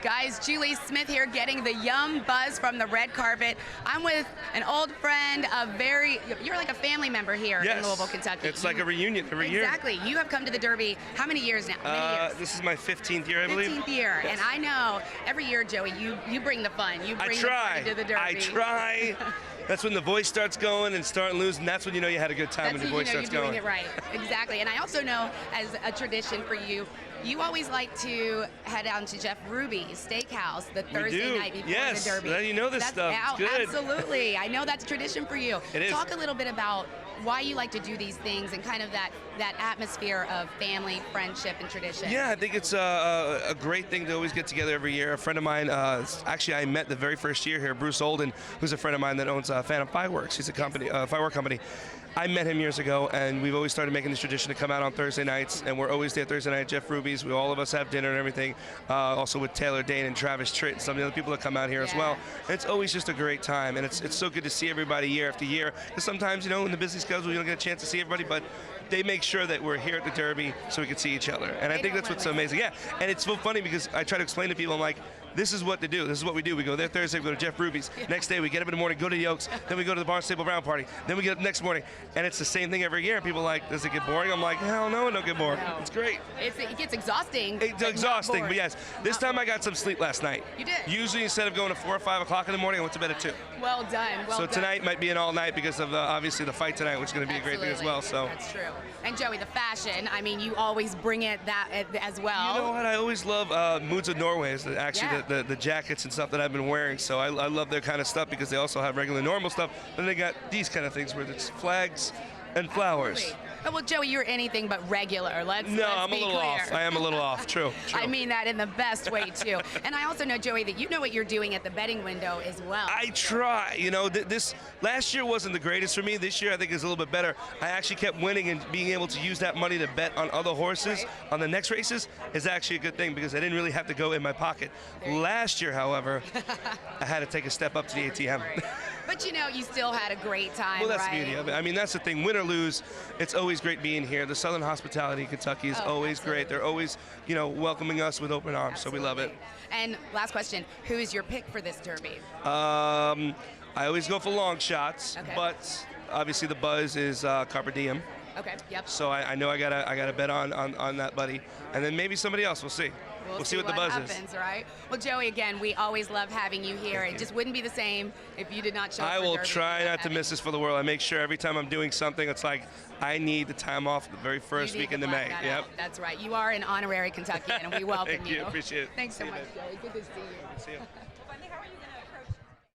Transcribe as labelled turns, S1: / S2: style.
S1: Guys, Julie Smith here getting the yum buzz from the red carpet. I'm with an old friend, you're like a family member here in Louisville, Kentucky.
S2: It's like a reunion every year.
S1: Exactly. You have come to the Derby how many years now? Many years?
S2: This is my 15th year, I believe.
S1: 15th year.
S2: Yes.
S1: And I know every year, Joey, you bring the fun. You bring the fun to the Derby.
S2: I try. That's when the voice starts going and starting losing. That's when you know you had a good time.
S1: That's
S2: when your voice starts
S1: you're
S2: going.
S1: doing it right. Exactly. And I also know, as a tradition for you, you always like to head down to Jeff Ruby's Steakhouse the Thursday night before the Derby.
S2: Yes, you know this stuff. It's good.
S1: Absolutely. I know that's a tradition for you.
S2: It is.
S1: Talk a little bit about why you like to do these things and kind of that atmosphere of family, friendship, and tradition.
S2: Yeah, I think it's a great thing to always get together every year. A friend of mine, actually I met the very first year here, Bruce Olden, who's a friend of mine that owns Phantom Fireworks. He's a company, firework company. I met him years ago, and we've always started making this tradition to come out on Thursday nights, and we're always there Thursday night at Jeff Ruby's. All of us have dinner and everything, also with Taylor Dane and Travis Tritt and some of the other people that come out here as well. And it's always just a great time, and it's so good to see everybody year after year. Because sometimes, you know, in the busy schedule, you don't get a chance to see everybody, but they make sure that we're here at the Derby so we can see each other. And I think that's what's so amazing. Yeah, and it's so funny because I try to explain to people, I'm like, this is what to do. This is what we do. We go there Thursday, we go to Jeff Ruby's. Next day, we get up in the morning, go to the Oaks. Then we go to the Barnstable Brown Party. Then we get up next morning. And it's the same thing every year. People are like, does it get boring? I'm like, hell no, it don't get boring. No. It's great.
S1: It gets exhausting.
S2: It's exhausting, but yes. This time I got some sleep last night.
S1: You did?
S2: Usually instead of going to 4 or 5 o'clock in the morning, I went to bed at 2.
S1: Well done. Well
S2: so
S1: done.
S2: Tonight might be an all night because of obviously the fight tonight, which is going to be a great thing as well. So
S1: that's true. And Joey, the fashion, I mean, you always bring it as well.
S2: You know what? I always love Moods of Norway, is actually the jackets and stuff that I've been wearing. So I love their kind of stuff because they also have regular normal stuff. Then they got these kind of things where it's flags and flowers.
S1: Absolutely. Well, Joey, you're anything but regular. Let's
S2: I'm a little
S1: clear.
S2: off. I am a little off. True.
S1: I mean that in the best way, too. And I also know, Joey, that you know what you're doing at the betting window as well.
S2: I try. You know, this last year wasn't the greatest for me. This year, I think is a little bit better. I actually kept winning, and being able to use that money to bet on other horses on the next races is actually a good thing because I didn't really have to go in my pocket. Last year, however, I had to take a step up to the ATM.
S1: But you know, you still had a great time,
S2: well, that's the beauty of it. I mean, that's the thing. Win or lose, it's always great being here. The Southern hospitality in Kentucky is always great. They're always, you know, welcoming us with open arms, so we love it.
S1: And last question, who is your pick for this Derby?
S2: I always go for long shots, but obviously the buzz is Carpe Diem.
S1: Okay, yep.
S2: So I know I gotta bet on that buddy, and then maybe somebody else. We'll see. We'll see what the buzz
S1: happens, right? Well, Joey, again, we always love having you here. It just wouldn't be the same if you did not show up.
S2: I will try not to miss this for the world. I make sure every time I'm doing something, it's like I need the time off the very first weekend of May. Yep.
S1: That's right. You are an honorary Kentuckian, and we welcome
S2: Thank you. Appreciate it.
S1: Thanks so much, Joey. Good to see you.
S2: Good to see you.